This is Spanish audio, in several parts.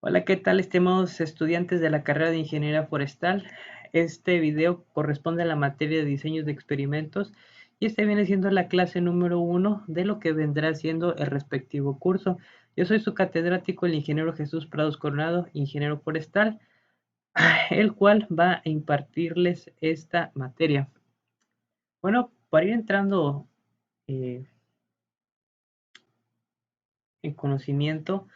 Hola, ¿qué tal, estimados estudiantes de la carrera de Ingeniería Forestal? Este video corresponde a la materia de diseño de experimentos y este viene siendo la clase número 1 de lo que vendrá siendo el respectivo curso. Yo soy su catedrático, el ingeniero Jesús Prados Coronado, ingeniero forestal, el cual va a impartirles esta materia. Bueno, para ir entrando eh, en conocimiento,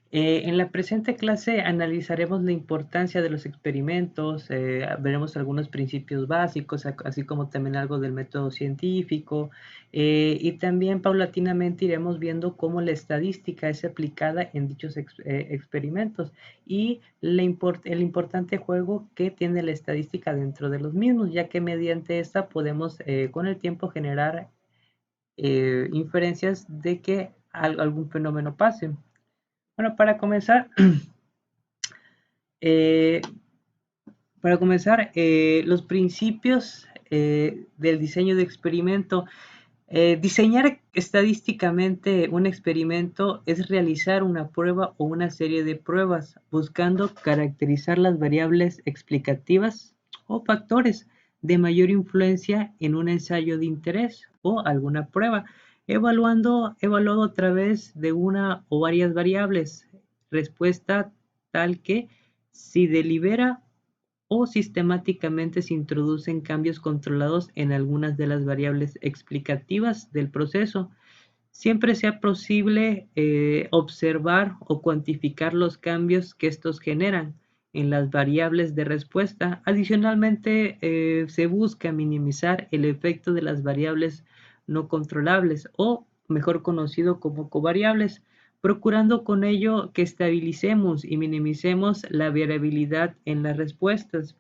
en la presente clase analizaremos la importancia de los experimentos, veremos algunos principios básicos, así como también algo del método científico, y también paulatinamente iremos viendo cómo la estadística es aplicada en dichos experimentos y el importante juego que tiene la estadística dentro de los mismos, ya que mediante esta podemos con el tiempo generar inferencias de que algún fenómeno pase. Bueno, eh, para comenzar, los principios del diseño de experimento. Diseñar estadísticamente un experimento es realizar una prueba o una serie de pruebas buscando caracterizar las variables explicativas o factores de mayor influencia en un ensayo de interés o alguna prueba, evaluado a través de una o varias variables. Respuesta tal que si delibera o sistemáticamente se introducen cambios controlados en algunas de las variables explicativas del proceso, siempre sea posible observar o cuantificar los cambios que estos generan en las variables de respuesta. Adicionalmente, se busca minimizar el efecto de las variables no controlables o mejor conocido como covariables, procurando con ello que estabilicemos y minimicemos la variabilidad en las respuestas.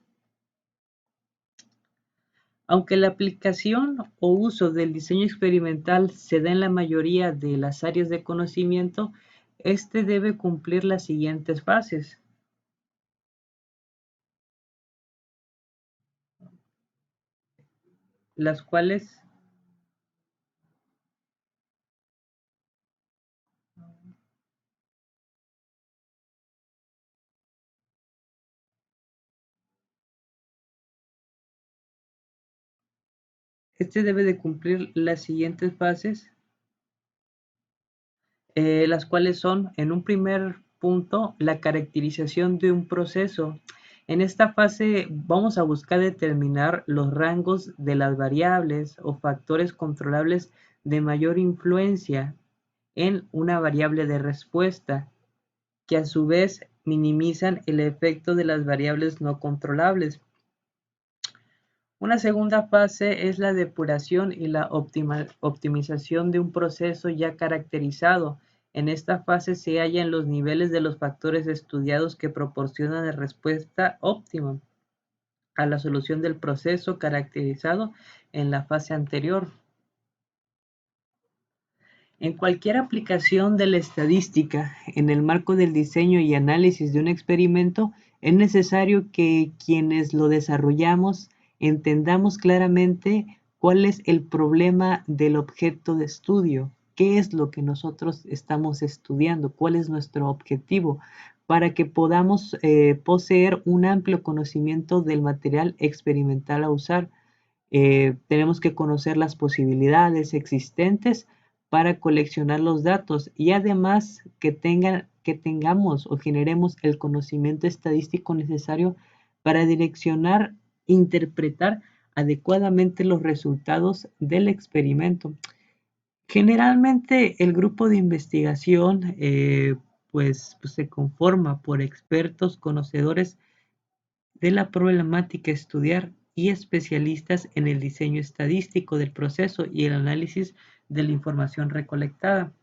Aunque la aplicación o uso del diseño experimental se da en la mayoría de las áreas de conocimiento, este debe cumplir las siguientes fases, las cuales este debe de cumplir las siguientes fases, las cuales son, en un primer punto, la caracterización de un proceso. En esta fase vamos a buscar determinar los rangos de las variables o factores controlables de mayor influencia en una variable de respuesta, que a su vez minimizan el efecto de las variables no controlables. Una segunda fase es la depuración y la optimización de un proceso ya caracterizado. En esta fase se hallan los niveles de los factores estudiados que proporcionan la respuesta óptima a la solución del proceso caracterizado en la fase anterior. En cualquier aplicación de la estadística en el marco del diseño y análisis de un experimento, es necesario que quienes lo desarrollamos entendamos claramente cuál es el problema del objeto de estudio, qué es lo que nosotros estamos estudiando, cuál es nuestro objetivo, para que podamos poseer un amplio conocimiento del material experimental a usar. Tenemos que conocer las posibilidades existentes para coleccionar los datos y además que tengamos o generemos el conocimiento estadístico necesario para direccionar, interpretar adecuadamente los resultados del experimento. Generalmente el grupo de investigación pues se conforma por expertos conocedores de la problemática a estudiar y especialistas en el diseño estadístico del proceso y el análisis de la información recolectada.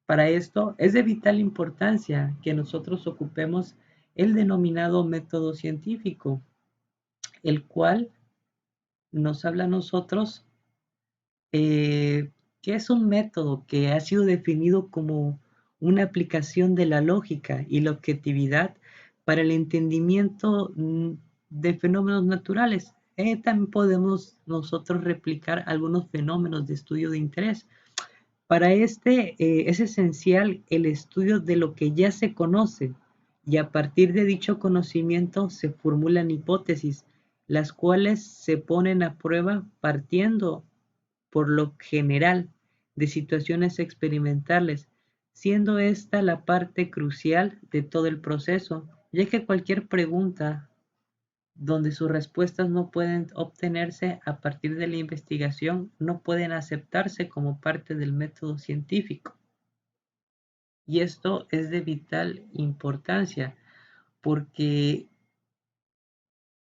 Para esto es de vital importancia que nosotros ocupemos el denominado método científico, el cual nos habla a nosotros que es un método que ha sido definido como una aplicación de la lógica y la objetividad para el entendimiento de fenómenos naturales. También podemos nosotros replicar algunos fenómenos de estudio de interés. Para este es esencial el estudio de lo que ya se conoce, y a partir de dicho conocimiento se formulan hipótesis, las cuales se ponen a prueba partiendo, por lo general, de situaciones experimentales, siendo esta la parte crucial de todo el proceso, ya que cualquier pregunta donde sus respuestas no pueden obtenerse a partir de la investigación no pueden aceptarse como parte del método científico. Y esto es de vital importancia porque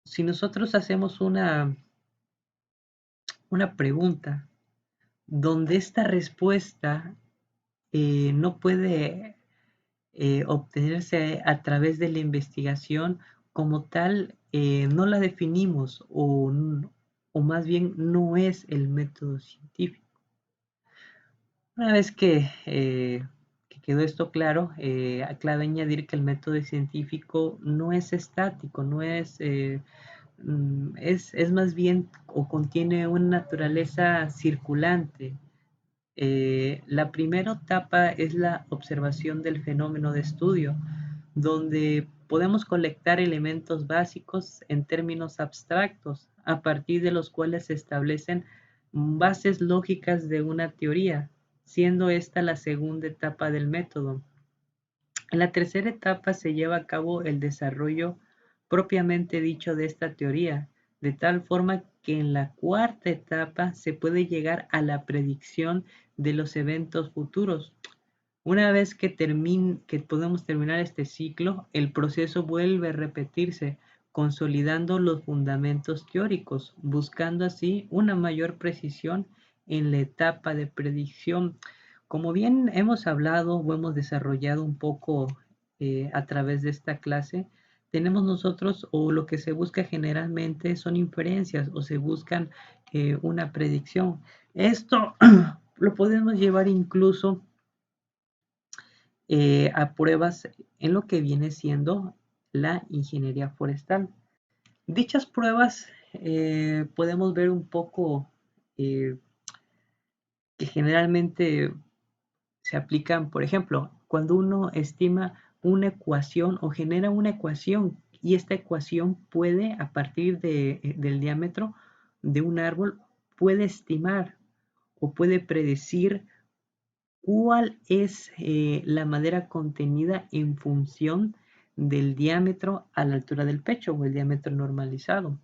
si nosotros hacemos una pregunta donde esta respuesta no puede obtenerse a través de la investigación, como tal, no la definimos o más bien no es el método científico. Una vez que quedó esto claro, cabe añadir que el método científico no es estático, no es, es más bien o contiene una naturaleza circulante. La primera etapa es la observación del fenómeno de estudio, donde podemos colectar elementos básicos en términos abstractos, a partir de los cuales se establecen bases lógicas de una teoría, siendo esta la segunda etapa del método. En la tercera etapa se lleva a cabo el desarrollo propiamente dicho de esta teoría, de tal forma que en la cuarta etapa se puede llegar a la predicción de los eventos futuros. Una vez que podemos terminar este ciclo, el proceso vuelve a repetirse, consolidando los fundamentos teóricos, buscando así una mayor precisión en la etapa de predicción. Como bien hemos hablado o hemos desarrollado un poco a través de esta clase, tenemos nosotros o lo que se busca generalmente son inferencias o se buscan una predicción. Esto lo podemos llevar incluso a pruebas en lo que viene siendo la ingeniería forestal. Dichas pruebas podemos ver un poco eh, que generalmente se aplican, por ejemplo, cuando uno estima una ecuación o genera una ecuación y esta ecuación puede, a partir del diámetro de un árbol, puede estimar o puede predecir cuál es la madera contenida en función del diámetro a la altura del pecho o el diámetro normalizado.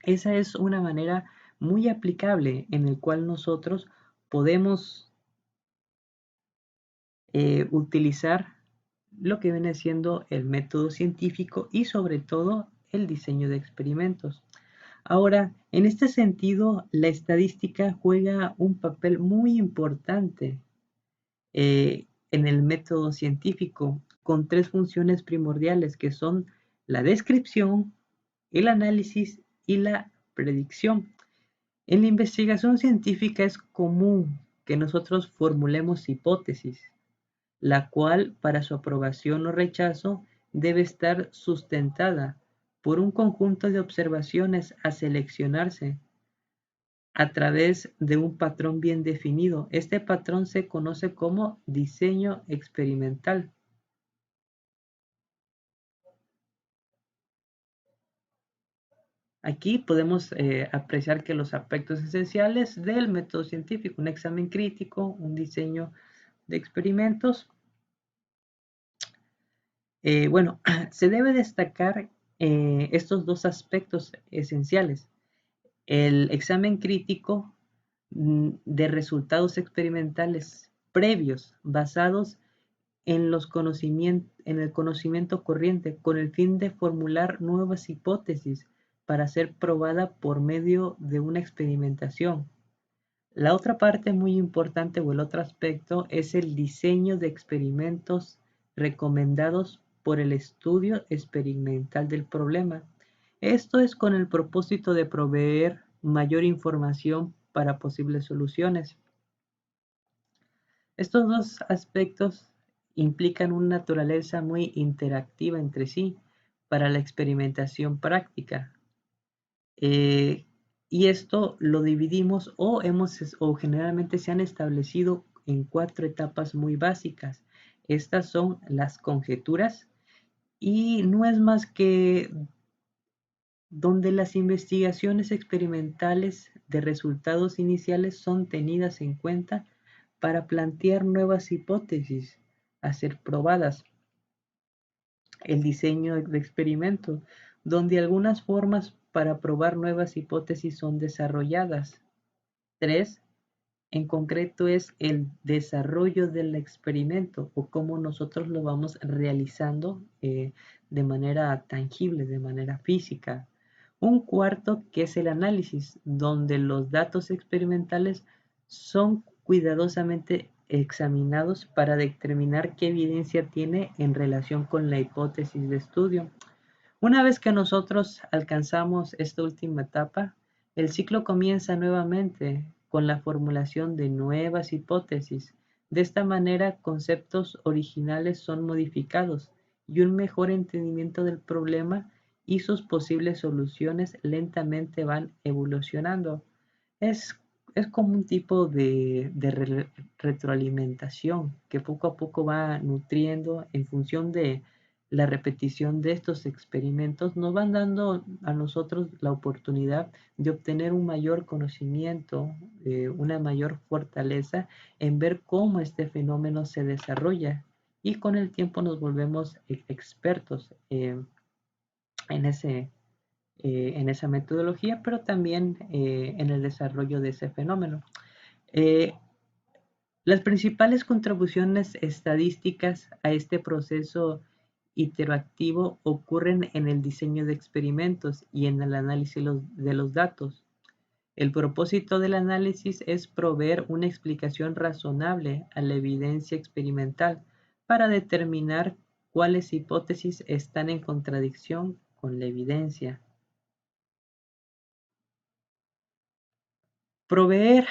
Esa es una manera muy aplicable en el cual nosotros podemos utilizar lo que viene siendo el método científico y sobre todo el diseño de experimentos. Ahora, en este sentido, la estadística juega un papel muy importante en el método científico con tres funciones primordiales que son la descripción, el análisis y la predicción. En la investigación científica es común que nosotros formulemos hipótesis, la cual para su aprobación o rechazo debe estar sustentada por un conjunto de observaciones a seleccionarse a través de un patrón bien definido. Este patrón se conoce como diseño experimental. Aquí podemos apreciar que los aspectos esenciales del método científico, un examen crítico, un diseño de experimentos. Bueno, se debe destacar estos dos aspectos esenciales. El examen crítico de resultados experimentales previos basados en en el conocimiento corriente con el fin de formular nuevas hipótesis para ser probada por medio de una experimentación. La otra parte muy importante o el otro aspecto es el diseño de experimentos recomendados por el estudio experimental del problema. Esto es con el propósito de proveer mayor información para posibles soluciones. Estos dos aspectos implican una naturaleza muy interactiva entre sí para la experimentación práctica. Eh, y esto lo dividimos o generalmente se han establecido en cuatro etapas muy básicas. Estas son las conjeturas, y no es más que donde las investigaciones experimentales de resultados iniciales son tenidas en cuenta para plantear nuevas hipótesis a ser probadas. El diseño de experimento, donde algunas formas para probar nuevas hipótesis son desarrolladas. 3. En concreto es el desarrollo del experimento o cómo nosotros lo vamos realizando de manera tangible, de manera física. Un cuarto que es el análisis, donde los datos experimentales son cuidadosamente examinados para determinar qué evidencia tiene en relación con la hipótesis de estudio. Una vez que nosotros alcanzamos esta última etapa, el ciclo comienza nuevamente con la formulación de nuevas hipótesis. De esta manera, conceptos originales son modificados y un mejor entendimiento del problema y sus posibles soluciones lentamente van evolucionando. Es, es como un tipo de retroalimentación que poco a poco va nutriendo en función de la repetición de estos experimentos, nos van dando a nosotros la oportunidad de obtener un mayor conocimiento, una mayor fortaleza en ver cómo este fenómeno se desarrolla y con el tiempo nos volvemos expertos en en esa metodología, pero también en el desarrollo de ese fenómeno. Eh, las principales contribuciones estadísticas a este proceso iterativo ocurren en el diseño de experimentos y en el análisis de los datos. El propósito del análisis es proveer una explicación razonable a la evidencia experimental para determinar cuáles hipótesis están en contradicción con la evidencia. Proveer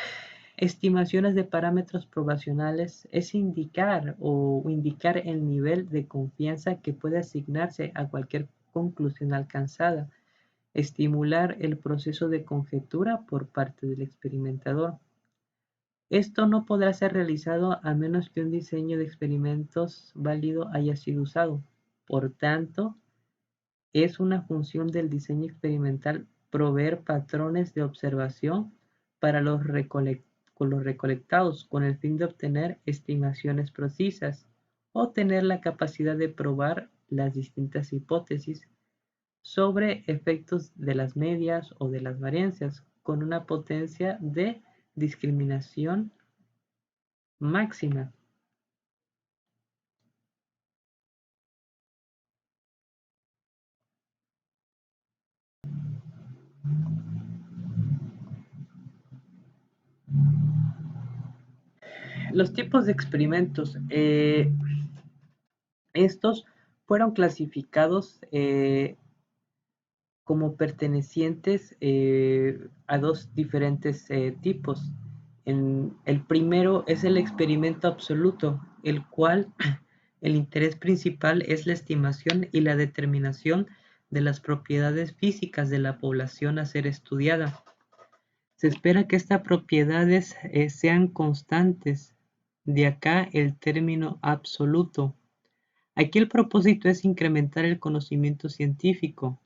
estimaciones de parámetros probacionales es indicar el nivel de confianza que puede asignarse a cualquier conclusión alcanzada, estimular el proceso de conjetura por parte del experimentador. Esto no podrá ser realizado a menos que un diseño de experimentos válido haya sido usado. Por tanto, es una función del diseño experimental proveer patrones de observación para los recolectados con el fin de obtener estimaciones precisas o tener la capacidad de probar las distintas hipótesis sobre efectos de las medias o de las variancias con una potencia de discriminación máxima. Los tipos de experimentos. Estos fueron clasificados como pertenecientes a dos diferentes tipos. El primero es el experimento absoluto, el cual el interés principal es la estimación y la determinación de las propiedades físicas de la población a ser estudiada. Se espera que estas propiedades sean constantes, de acá el término absoluto. Aquí el propósito es incrementar el conocimiento científico.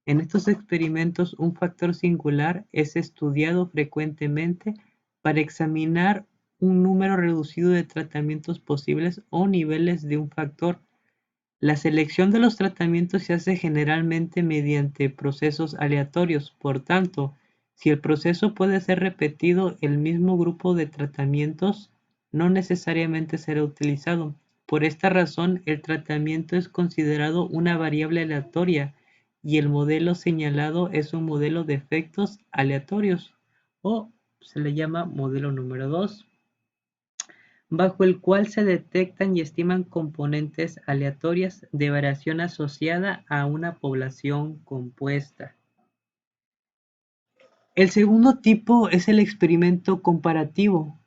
En estos experimentos, un factor singular es estudiado frecuentemente para examinar un número reducido de tratamientos posibles o niveles de un factor. La selección de los tratamientos se hace generalmente mediante procesos aleatorios. Por tanto, si el proceso puede ser repetido, el mismo grupo de tratamientos no necesariamente será utilizado. Por esta razón, el tratamiento es considerado una variable aleatoria y el modelo señalado es un modelo de efectos aleatorios o se le llama modelo número 2, bajo el cual se detectan y estiman componentes aleatorias de variación asociada a una población compuesta. El segundo tipo es el experimento comparativo.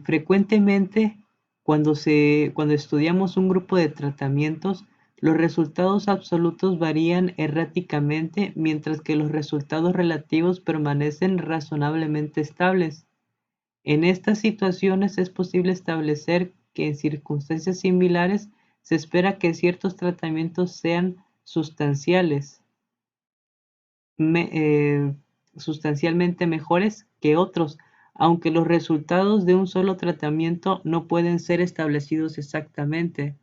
Frecuentemente, cuando estudiamos un grupo de tratamientos, los resultados absolutos varían erráticamente, mientras que los resultados relativos permanecen razonablemente estables. En estas situaciones es posible establecer que en circunstancias similares se espera que ciertos tratamientos sean sustancialmente mejores que otros, aunque los resultados de un solo tratamiento no pueden ser establecidos exactamente.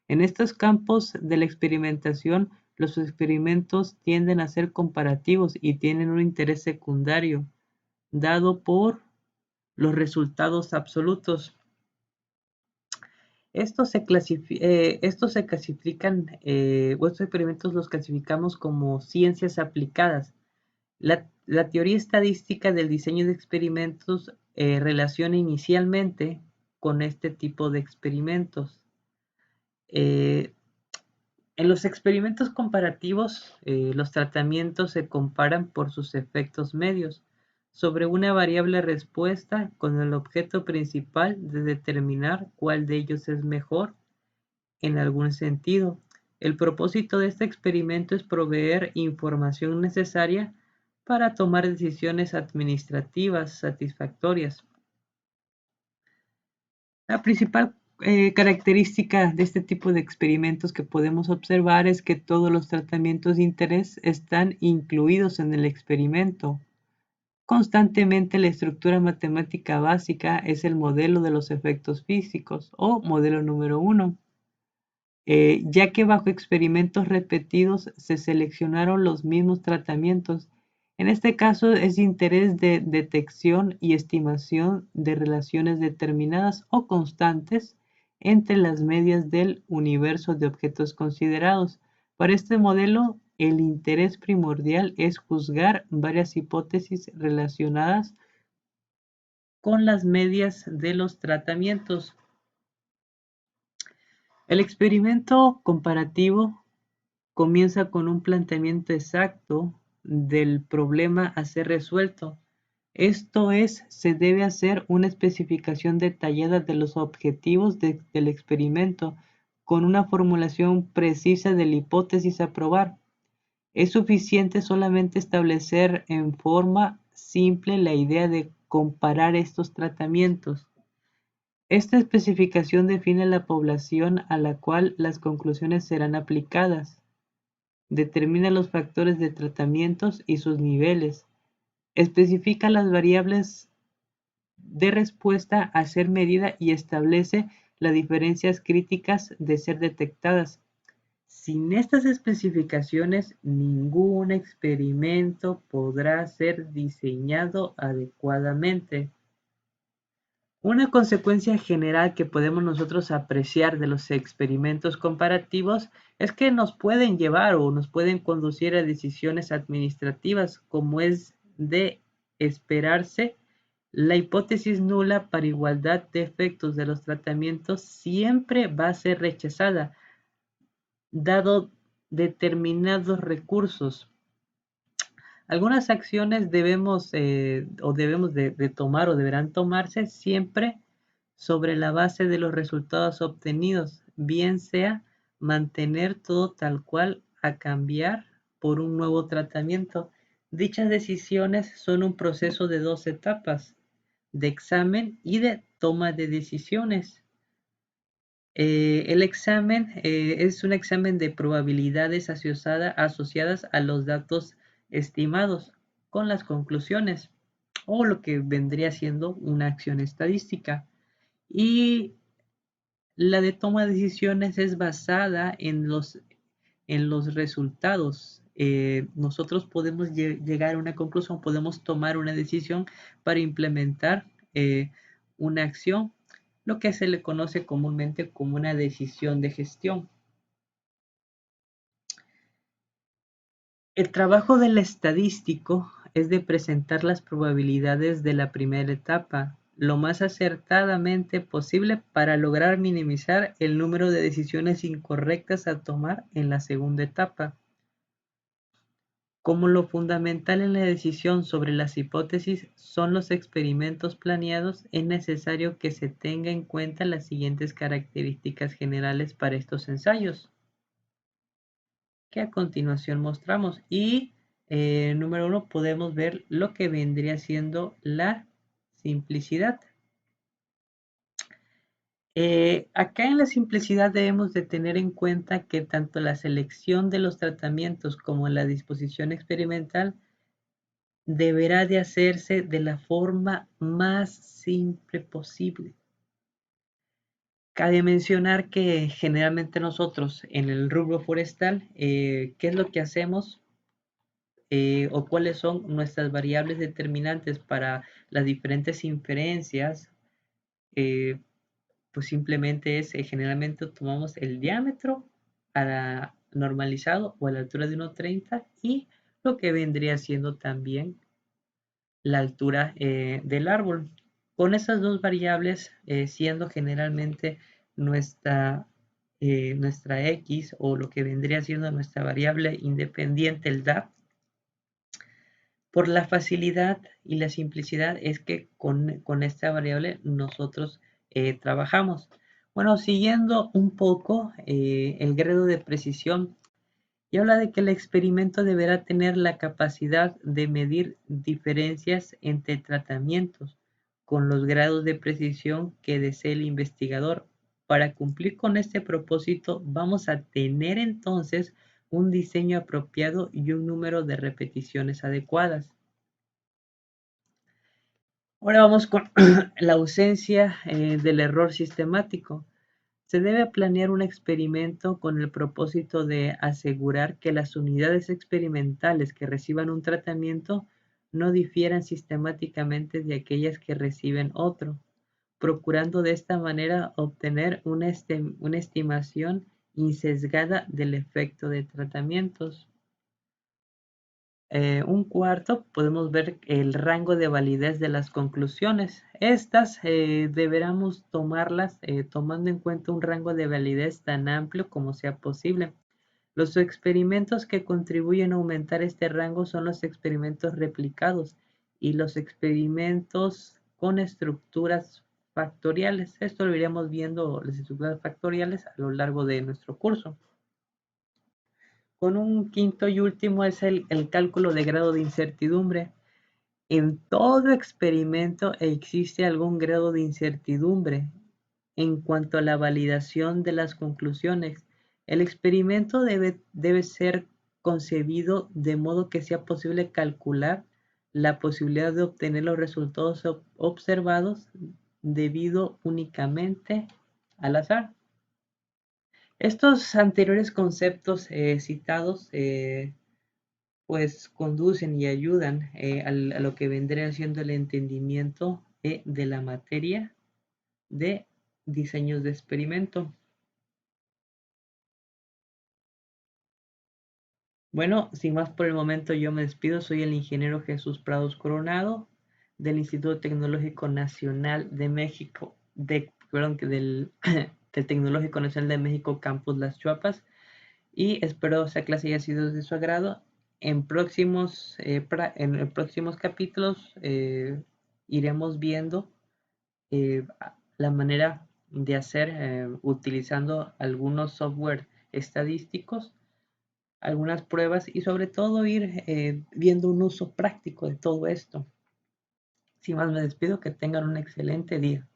En estos campos de la experimentación, los experimentos tienden a ser comparativos y tienen un interés secundario, dado por los resultados absolutos. Estos se clasifican, o estos experimentos los clasificamos como ciencias aplicadas. La teoría estadística del diseño de experimentos relaciona inicialmente con este tipo de experimentos. Eh, en los experimentos comparativos, los tratamientos se comparan por sus efectos medios sobre una variable respuesta con el objeto principal de determinar cuál de ellos es mejor en algún sentido. El propósito de este experimento es proveer información necesaria para tomar decisiones administrativas satisfactorias. La principal característica de este tipo de experimentos que podemos observar es que todos los tratamientos de interés están incluidos en el experimento. Constantemente la estructura matemática básica es el modelo de los efectos físicos o modelo número 1. Ya que bajo experimentos repetidos se seleccionaron los mismos tratamientos. En este caso es interés de detección y estimación de relaciones determinadas o constantes entre las medias del universo de objetos considerados. Para este modelo, el interés primordial es juzgar varias hipótesis relacionadas con las medias de los tratamientos. El experimento comparativo comienza con un planteamiento exacto del problema a ser resuelto. Esto es, se debe hacer una especificación detallada de los objetivos del experimento con una formulación precisa de la hipótesis a probar. Es suficiente solamente establecer en forma simple la idea de comparar estos tratamientos. Esta especificación define la población a la cual las conclusiones serán aplicadas. Determina los factores de tratamientos y sus niveles. Especifica las variables de respuesta a ser medida y establece las diferencias críticas de ser detectadas. Sin estas especificaciones, ningún experimento podrá ser diseñado adecuadamente. Una consecuencia general que podemos nosotros apreciar de los experimentos comparativos es que nos pueden llevar o nos pueden conducir a decisiones administrativas, como es de esperarse. La hipótesis nula para igualdad de efectos de los tratamientos siempre va a ser rechazada, dado determinados recursos. Algunas acciones debemos de tomar o deberán tomarse siempre sobre la base de los resultados obtenidos, bien sea mantener todo tal cual a cambiar por un nuevo tratamiento. Dichas decisiones son un proceso de 2 etapas, de examen y de toma de decisiones. El examen es un examen de probabilidades asociadas a los datos estimados con las conclusiones o lo que vendría siendo una acción estadística. Y la de toma de decisiones es basada en los resultados. Nosotros podemos llegar a una conclusión, podemos tomar una decisión para implementar una acción, lo que se le conoce comúnmente como una decisión de gestión. El trabajo del estadístico es de presentar las probabilidades de la primera etapa lo más acertadamente posible para lograr minimizar el número de decisiones incorrectas a tomar en la segunda etapa. Como lo fundamental en la decisión sobre las hipótesis son los experimentos planeados, es necesario que se tenga en cuenta las siguientes características generales para estos ensayos, que a continuación mostramos. Y número 1 podemos ver lo que vendría siendo la simplicidad. Acá en la simplicidad debemos de tener en cuenta que tanto la selección de los tratamientos como la disposición experimental deberá de hacerse de la forma más simple posible. Cabe mencionar que generalmente nosotros en el rubro forestal, ¿qué es lo que hacemos? O cuáles son nuestras variables determinantes para las diferentes inferencias, eh, pues simplemente es, generalmente tomamos el diámetro normalizado o a la altura de 1,30 y lo que vendría siendo también la altura del árbol. Con esas dos variables siendo generalmente nuestra, nuestra X o lo que vendría siendo nuestra variable independiente, el DAP, por la facilidad y la simplicidad es que con esta variable nosotros trabajamos. Bueno, siguiendo un poco el grado de precisión, y habla de que el experimento deberá tener la capacidad de medir diferencias entre tratamientos con los grados de precisión que desee el investigador. Para cumplir con este propósito, vamos a tener entonces un diseño apropiado y un número de repeticiones adecuadas. Ahora vamos con la ausencia del error sistemático. Se debe planear un experimento con el propósito de asegurar que las unidades experimentales que reciban un tratamiento no difieran sistemáticamente de aquellas que reciben otro, procurando de esta manera obtener una estimación insesgada del efecto de tratamientos. Un cuarto, podemos ver el rango de validez de las conclusiones. Estas deberemos tomarlas tomando en cuenta un rango de validez tan amplio como sea posible. Los experimentos que contribuyen a aumentar este rango son los experimentos replicados y los experimentos con estructuras factoriales. Esto lo iremos viendo las estructuras factoriales a lo largo de nuestro curso. Con un quinto y último es el cálculo de grado de incertidumbre. En todo experimento existe algún grado de incertidumbre en cuanto a la validación de las conclusiones. El experimento debe ser concebido de modo que sea posible calcular la posibilidad de obtener los resultados observados debido únicamente al azar. Estos anteriores conceptos citados pues conducen y ayudan a lo que vendría siendo el entendimiento de la materia de diseños de experimento. Bueno, sin más por el momento yo me despido. Soy el ingeniero Jesús Prados Coronado del Instituto Tecnológico Nacional de México, del, del Tecnológico Nacional de México Campus Las Chuapas, y espero esta clase haya sido de su agrado. En próximos capítulos iremos viendo eh, la manera de hacer utilizando algunos software estadísticos, algunas pruebas y sobre todo ir viendo un uso práctico de todo esto. Sin más me despido, que tengan un excelente día.